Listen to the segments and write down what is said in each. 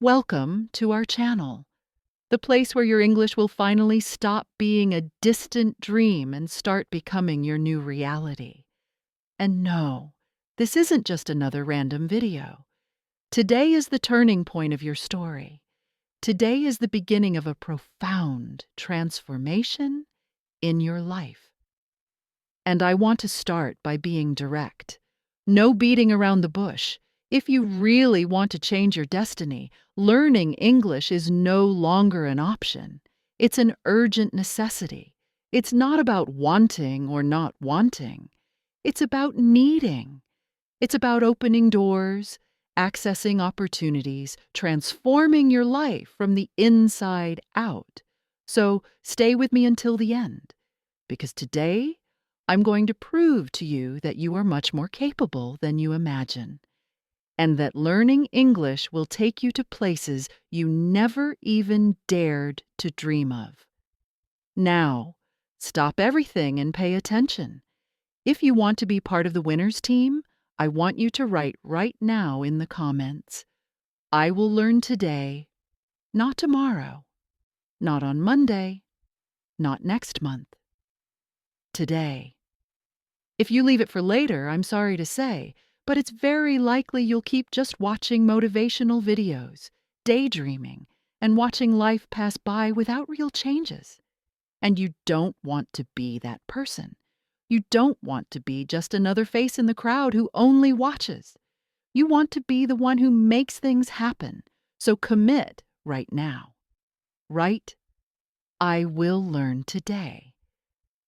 Welcome to our channel, the place where your English will finally stop being a distant dream and start becoming your new reality. And no, this isn't just another random video. Today is the turning point of your story. Today is the beginning of a profound transformation in your life. And I want to start by being direct. No beating around the bush. If you really want to change your destiny, learning English is no longer an option. It's an urgent necessity. It's not about wanting or not wanting. It's about needing. It's about opening doors, accessing opportunities, transforming your life from the inside out. So stay with me until the end, because today I'm going to prove to you that you are much more capable than you imagine, and that learning English will take you to places you never even dared to dream of. Now, stop everything and pay attention. If you want to be part of the winners team, I want you to write right now in the comments, "I will learn today, not tomorrow, not on Monday, not next month, today." If you leave it for later, I'm sorry to say, but it's very likely you'll keep just watching motivational videos, daydreaming, and watching life pass by without real changes. And you don't want to be that person. You don't want to be just another face in the crowd who only watches. You want to be the one who makes things happen. So commit right now. Write, "I will learn today,"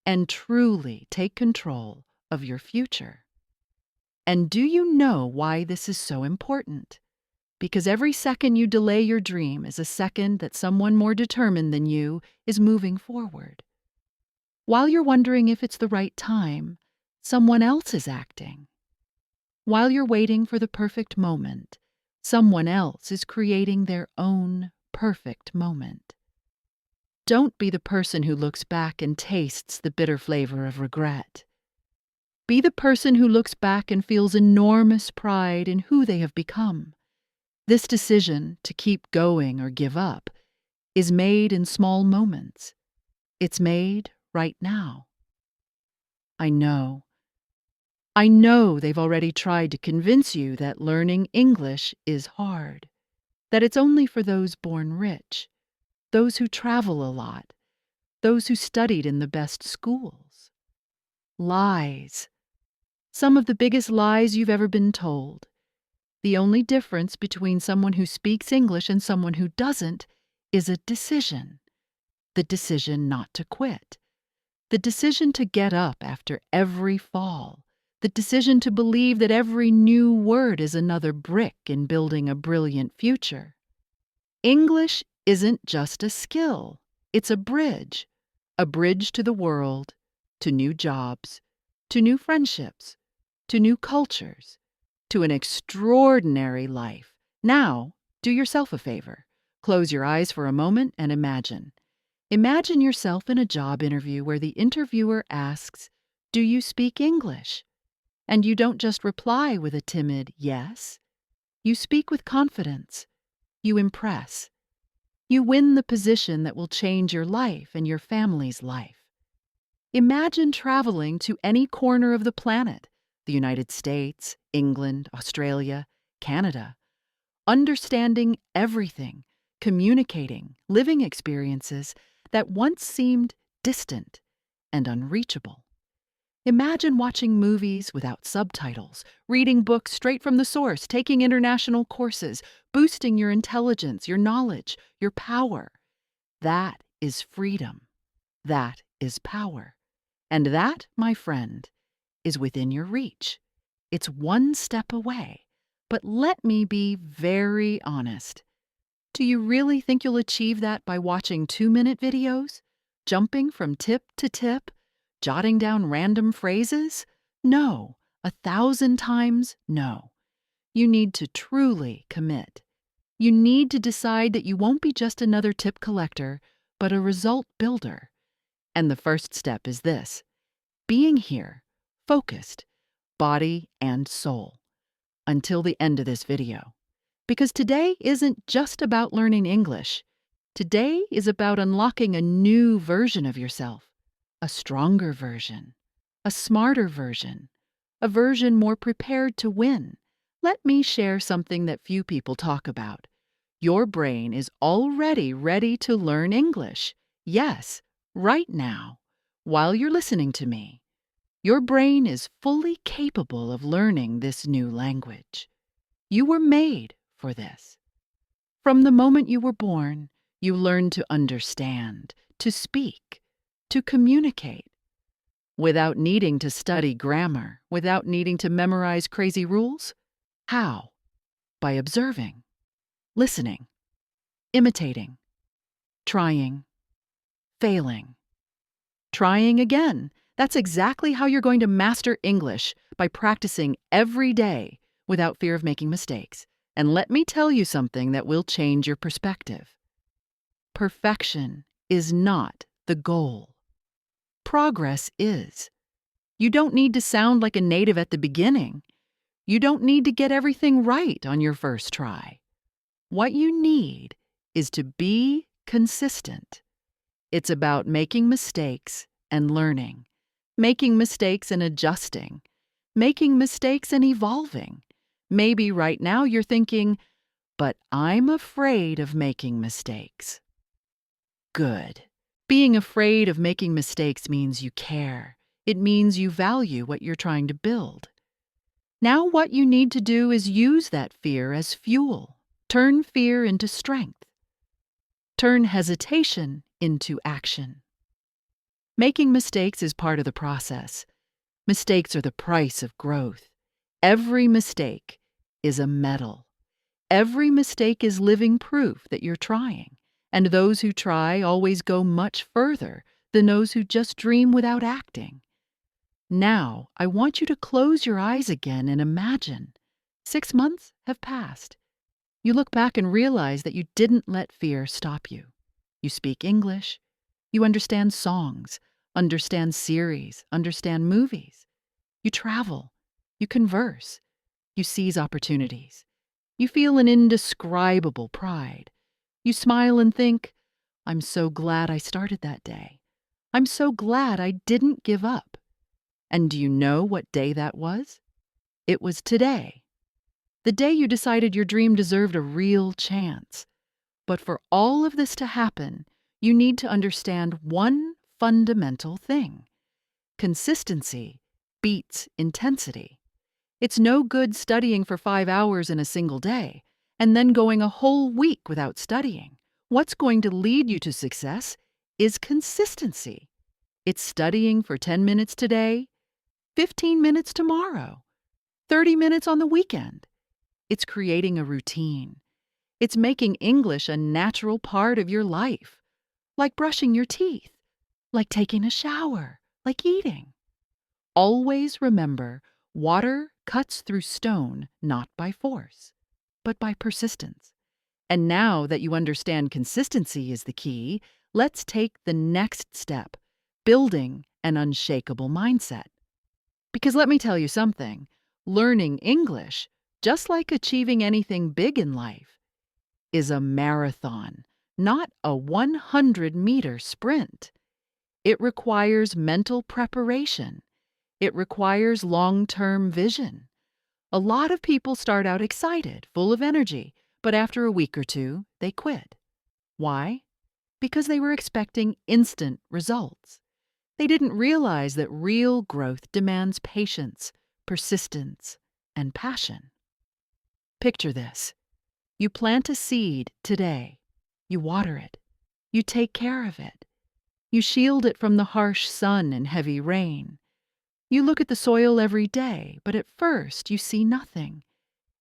and truly take control of your future. And do you know why this is so important? Because every second you delay your dream is a second that someone more determined than you is moving forward. While you're wondering if it's the right time, someone else is acting. While you're waiting for the perfect moment, someone else is creating their own perfect moment. Don't be the person who looks back and tastes the bitter flavor of regret. Be the person who looks back and feels enormous pride in who they have become. This decision to keep going or give up is made in small moments. It's made right now. I know they've already tried to convince you that learning English is hard, that it's only for those born rich, those who travel a lot, those who studied in the best schools. Lies. Some of the biggest lies you've ever been told. The only difference between someone who speaks English and someone who doesn't is a decision. The decision not to quit. The decision to get up after every fall. The decision to believe that every new word is another brick in building a brilliant future. English isn't just a skill. It's a bridge to the world, to new jobs, to new friendships, to new cultures, to an extraordinary life. Now, do yourself a favor. Close your eyes for a moment and imagine. Imagine yourself in a job interview where the interviewer asks, "Do you speak English?" And you don't just reply with a timid yes. You speak with confidence. You impress. You win the position that will change your life and your family's life. Imagine traveling to any corner of the planet, the United States, England, Australia, Canada, understanding everything, communicating, living experiences that once seemed distant and unreachable. Imagine watching movies without subtitles, reading books straight from the source, taking international courses, boosting your intelligence, your knowledge, your power. That is freedom. That is power. And that, my friend, is within your reach. It's one step away. But let me be very honest. Do you really think you'll achieve that by watching 2-minute videos? Jumping from tip to tip? Jotting down random phrases? No, 1,000 times no. You need to truly commit. You need to decide that you won't be just another tip collector, but a result builder. And the first step is this: being here, focused, body and soul, until the end of this video. Because today isn't just about learning English. Today is about unlocking a new version of yourself, a stronger version, a smarter version, a version more prepared to win. Let me share something that few people talk about. Your brain is already ready to learn English. Yes, right now, while you're listening to me. Your brain is fully capable of learning this new language. You were made for this. From the moment you were born, you learned to understand, to speak, to communicate. Without needing to study grammar, without needing to memorize crazy rules. How? By observing, listening, imitating, trying, failing, trying again. That's exactly how you're going to master English, by practicing every day without fear of making mistakes. And let me tell you something that will change your perspective. Perfection is not the goal. Progress is. You don't need to sound like a native at the beginning. You don't need to get everything right on your first try. What you need is to be consistent. It's about making mistakes and learning, making mistakes and adjusting, making mistakes and evolving. Maybe right now you're thinking, but I'm afraid of making mistakes. Good. Being afraid of making mistakes means you care. It means you value what you're trying to build. Now what you need to do is use that fear as fuel. Turn fear into strength. Turn hesitation into action. Making mistakes is part of the process. Mistakes are the price of growth. Every mistake is a medal. Every mistake is living proof that you're trying. And those who try always go much further than those who just dream without acting. Now, I want you to close your eyes again and imagine. 6 months have passed. You look back and realize that you didn't let fear stop you. You speak English. You understand songs, understand series, understand movies. You travel. You converse. You seize opportunities. You feel an indescribable pride. You smile and think, I'm so glad I started that day. I'm so glad I didn't give up. And do you know what day that was? It was today. The day you decided your dream deserved a real chance. But for all of this to happen, you need to understand one fundamental thing. Consistency beats intensity. It's no good studying for 5 hours in a single day and then going a whole week without studying. What's going to lead you to success is consistency. It's studying for 10 minutes today, 15 minutes tomorrow, 30 minutes on the weekend. It's creating a routine. It's making English a natural part of your life, like brushing your teeth, like taking a shower, like eating. Always remember, water cuts through stone not by force, but by persistence. And now that you understand consistency is the key, let's take the next step, building an unshakable mindset. Because let me tell you something, learning English, just like achieving anything big in life, is a marathon, not a 100-meter sprint. It requires mental preparation. It requires long-term vision. A lot of people start out excited, full of energy, but after a week or two, they quit. Why? Because they were expecting instant results. They didn't realize that real growth demands patience, persistence, and passion. Picture this. You plant a seed today. You water it. You take care of it. You shield it from the harsh sun and heavy rain. You look at the soil every day, but at first you see nothing.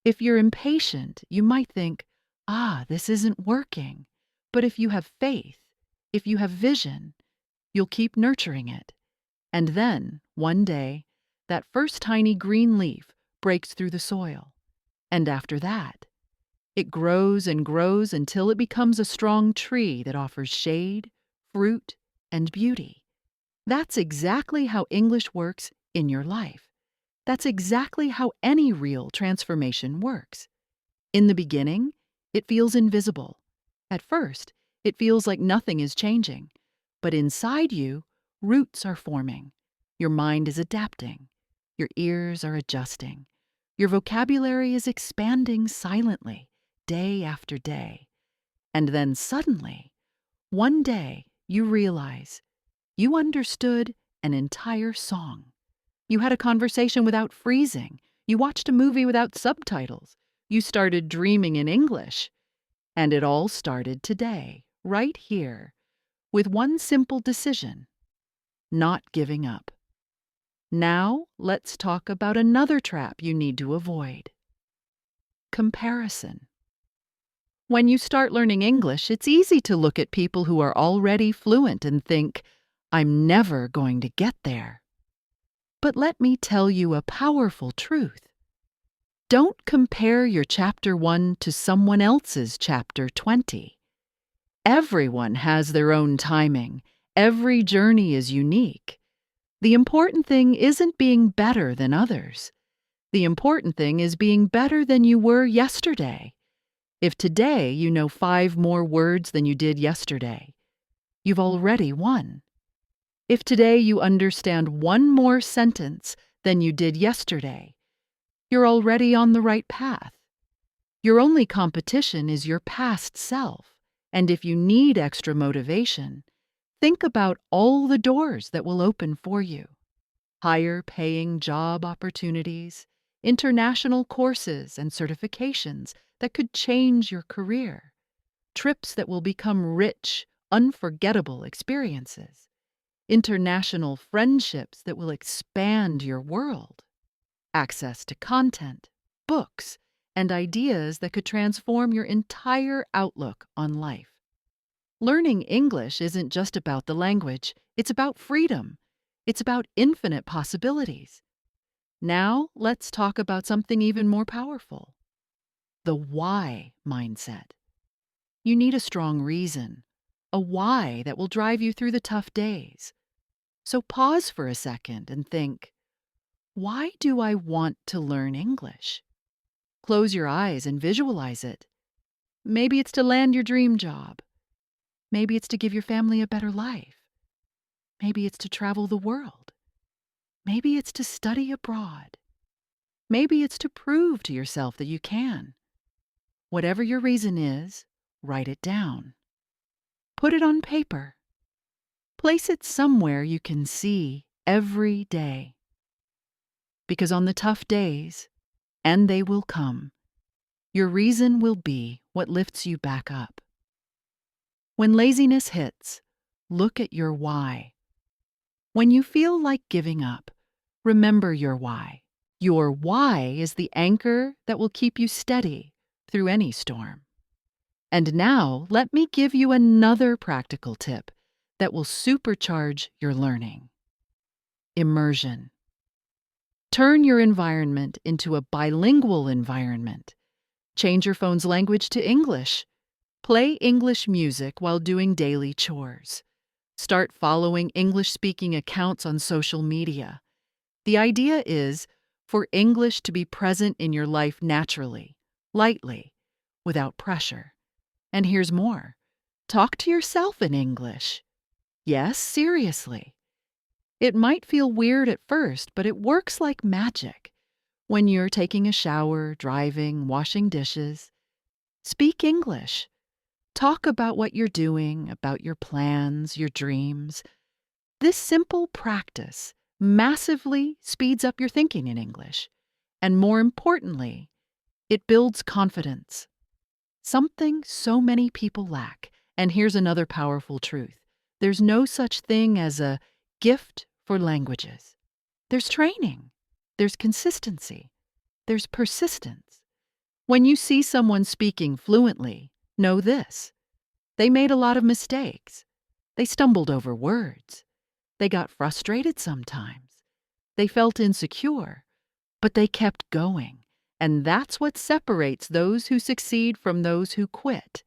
If you're impatient, you might think, this isn't working. But if you have faith, if you have vision, you'll keep nurturing it. And then, one day, that first tiny green leaf breaks through the soil. And after that, it grows and grows until it becomes a strong tree that offers shade, fruit, and beauty. That's exactly how English works in your life. That's exactly how any real transformation works. In the beginning, it feels invisible. At first, it feels like nothing is changing. But inside you, roots are forming. Your mind is adapting. Your ears are adjusting. Your vocabulary is expanding silently, day after day. And then suddenly, one day, you realize you understood an entire song. You had a conversation without freezing. You watched a movie without subtitles. You started dreaming in English. And it all started today, right here, with one simple decision: not giving up. Now, let's talk about another trap you need to avoid: comparison. When you start learning English, it's easy to look at people who are already fluent and think, I'm never going to get there. But let me tell you a powerful truth. Don't compare your Chapter 1 to someone else's Chapter 20. Everyone has their own timing. Every journey is unique. The important thing isn't being better than others. The important thing is being better than you were yesterday. If today you know 5 more words than you did yesterday, you've already won. If today you understand 1 more sentence than you did yesterday, you're already on the right path. Your only competition is your past self, and if you need extra motivation, think about all the doors that will open for you. Higher paying job opportunities, international courses and certifications that could change your career, trips that will become rich, unforgettable experiences, international friendships that will expand your world, access to content, books, and ideas that could transform your entire outlook on life. Learning English isn't just about the language, it's about freedom. It's about infinite possibilities. Now, let's talk about something even more powerful: the why mindset. You need a strong reason, a why that will drive you through the tough days. So pause for a second and think, why do I want to learn English? Close your eyes and visualize it. Maybe it's to land your dream job. Maybe it's to give your family a better life. Maybe it's to travel the world. Maybe it's to study abroad. Maybe it's to prove to yourself that you can. Whatever your reason is, write it down. Put it on paper. Place it somewhere you can see every day. Because on the tough days, and they will come, your reason will be what lifts you back up. When laziness hits, look at your why. When you feel like giving up, remember your why. Your why is the anchor that will keep you steady through any storm. And now, let me give you another practical tip that will supercharge your learning: immersion. Turn your environment into a bilingual environment. Change your phone's language to English. Play English music while doing daily chores. Start following English-speaking accounts on social media. The idea is for English to be present in your life naturally, lightly, without pressure. And here's more. Talk to yourself in English. Yes, seriously. It might feel weird at first, but it works like magic. When you're taking a shower, driving, washing dishes, speak English. Talk about what you're doing, about your plans, your dreams. This simple practice massively speeds up your thinking in English. And more importantly, it builds confidence. Something so many people lack. And here's another powerful truth. There's no such thing as a gift for languages. There's training. There's consistency. There's persistence. When you see someone speaking fluently, know this: they made a lot of mistakes. They stumbled over words. They got frustrated sometimes. They felt insecure, but they kept going. And that's what separates those who succeed from those who quit.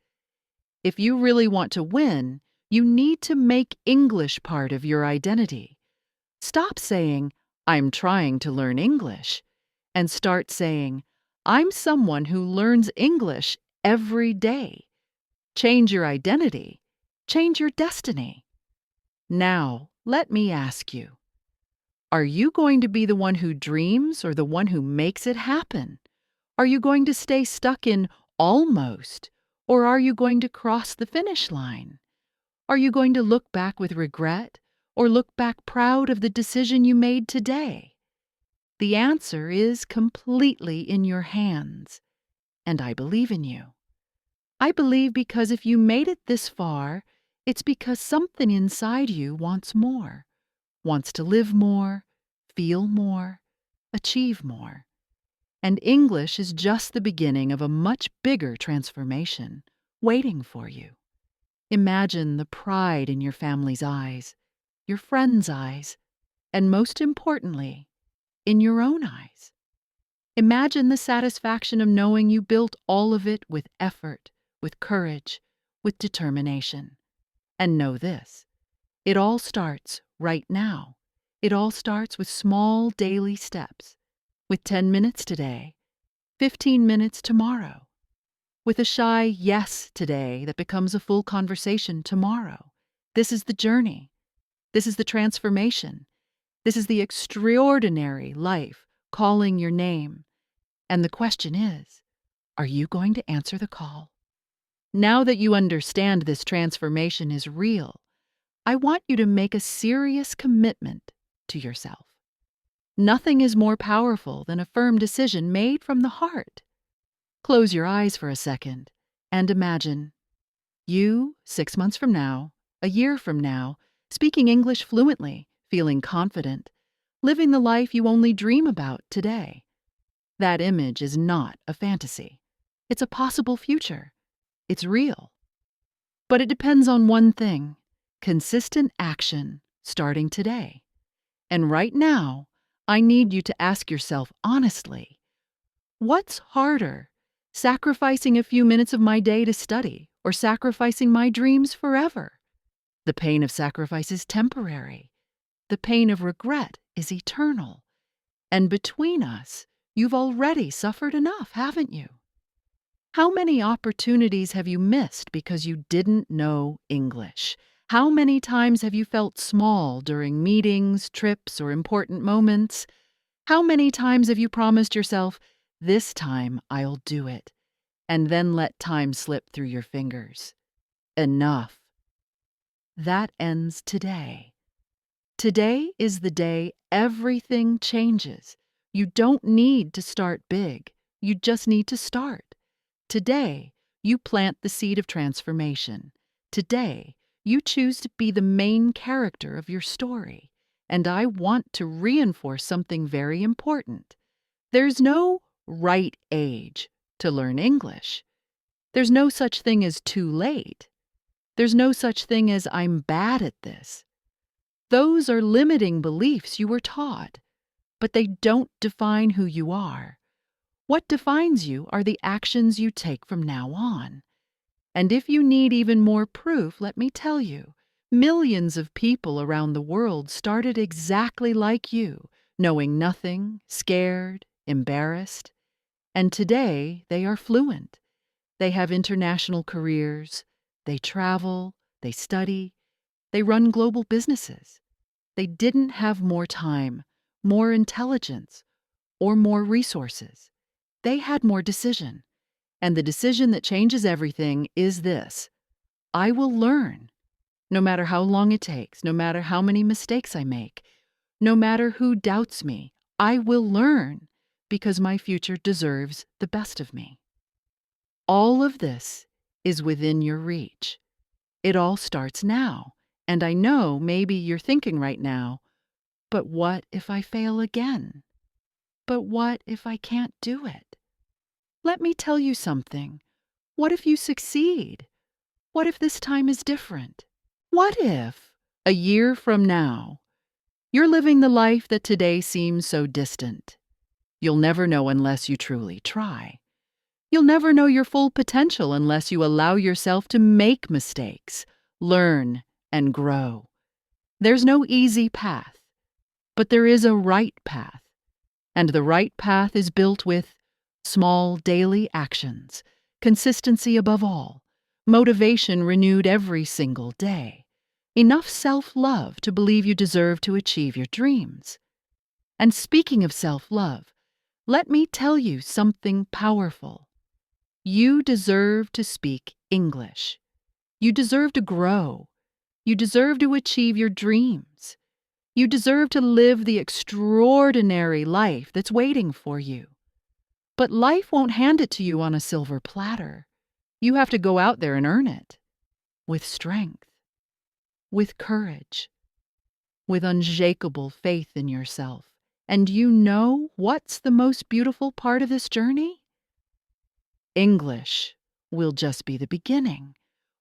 If you really want to win, you need to make English part of your identity. Stop saying, I'm trying to learn English, and start saying, I'm someone who learns English every day. Change your identity. Change your destiny. Now, let me ask you, are you going to be the one who dreams or the one who makes it happen? Are you going to stay stuck in almost, or are you going to cross the finish line? Are you going to look back with regret or look back proud of the decision you made today? The answer is completely in your hands, and I believe in you. I believe because if you made it this far, it's because something inside you wants more, wants to live more, feel more, achieve more. And English is just the beginning of a much bigger transformation waiting for you. Imagine the pride in your family's eyes, your friends' eyes, and most importantly, in your own eyes. Imagine the satisfaction of knowing you built all of it with effort, with courage, with determination. And know this, it all starts right now. It all starts with small daily steps, with 10 minutes today, 15 minutes tomorrow, with a shy yes today that becomes a full conversation tomorrow. This is the journey. This is the transformation. This is the extraordinary life calling your name. And the question is, are you going to answer the call? Now that you understand this transformation is real, I want you to make a serious commitment to yourself. Nothing is more powerful than a firm decision made from the heart. Close your eyes for a second and imagine you, 6 months from now, a year from now, speaking English fluently, feeling confident, living the life you only dream about today. That image is not a fantasy. It's a possible future. It's real. But it depends on one thing: consistent action starting today. And right now, I need you to ask yourself honestly, what's harder, sacrificing a few minutes of my day to study or sacrificing my dreams forever? The pain of sacrifice is temporary. The pain of regret is eternal. And between us, you've already suffered enough, haven't you? How many opportunities have you missed because you didn't know English? How many times have you felt small during meetings, trips, or important moments? How many times have you promised yourself, this time I'll do it, and then let time slip through your fingers? Enough. That ends today. Today is the day everything changes. You don't need to start big. You just need to start. Today, you plant the seed of transformation. Today, you choose to be the main character of your story. And I want to reinforce something very important. There's no right age to learn English. There's no such thing as too late. There's no such thing as I'm bad at this. Those are limiting beliefs you were taught, but they don't define who you are. What defines you are the actions you take from now on. And if you need even more proof, let me tell you, millions of people around the world started exactly like you, knowing nothing, scared, embarrassed. And today, they are fluent. They have international careers. They travel. They study. They run global businesses. They didn't have more time, more intelligence, or more resources. They had more decision. And the decision that changes everything is this: I will learn, no matter how long it takes, no matter how many mistakes I make, no matter who doubts me. I will learn because my future deserves the best of me. All of this is within your reach. It all starts now. And I know maybe you're thinking right now, but what if I fail again? But what if I can't do it? Let me tell you something. What if you succeed? What if this time is different? What if, a year from now, you're living the life that today seems so distant? You'll never know unless you truly try. You'll never know your full potential unless you allow yourself to make mistakes, learn, and grow. There's no easy path, but there is a right path. And the right path is built with Small daily actions, consistency above all, motivation renewed every single day, enough self-love to believe you deserve to achieve your dreams. And speaking of self-love, let me tell you something powerful. You deserve to speak English. You deserve to grow. You deserve to achieve your dreams. You deserve to live the extraordinary life that's waiting for you. But life won't hand it to you on a silver platter. You have to go out there and earn it. With strength. With courage. With unshakable faith in yourself. And you know what's the most beautiful part of this journey? English will just be the beginning.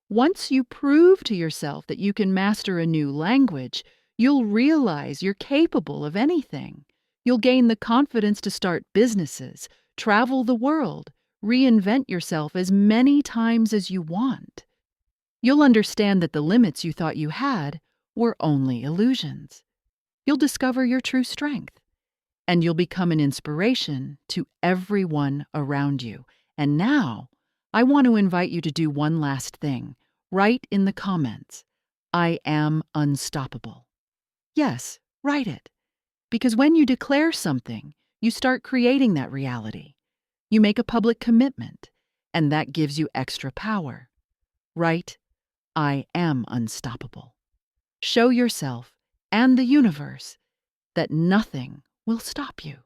Once you prove to yourself that you can master a new language, you'll realize you're capable of anything. You'll gain the confidence to start businesses, travel the world, reinvent yourself as many times as you want. You'll understand that the limits you thought you had were only illusions. You'll discover your true strength, and you'll become an inspiration to everyone around you. And now, I want to invite you to do one last thing. Write in the comments, "I am unstoppable." Yes, write it. Because when you declare something, you start creating that reality. You make a public commitment, and that gives you extra power. Write, "I am unstoppable." Show yourself and the universe that nothing will stop you.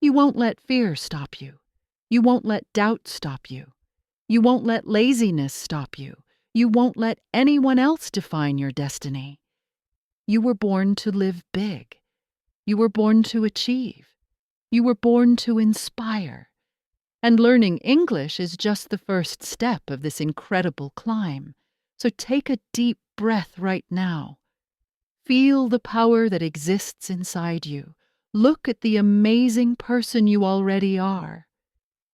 You won't let fear stop you. You won't let doubt stop you. You won't let laziness stop you. You won't let anyone else define your destiny. You were born to live big. You were born to achieve. You were born to inspire. And learning English is just the first step of this incredible climb. So take a deep breath right now. Feel the power that exists inside you. Look at the amazing person you already are,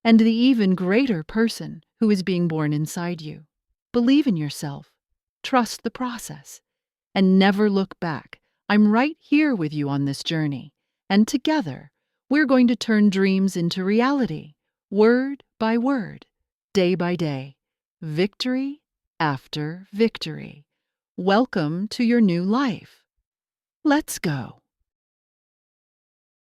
and the even greater person who is being born inside you. Believe in yourself, trust the process, and never look back. I'm right here with you on this journey, and together, we're going to turn dreams into reality, word by word, day by day, victory after victory. Welcome to your new life. Let's go.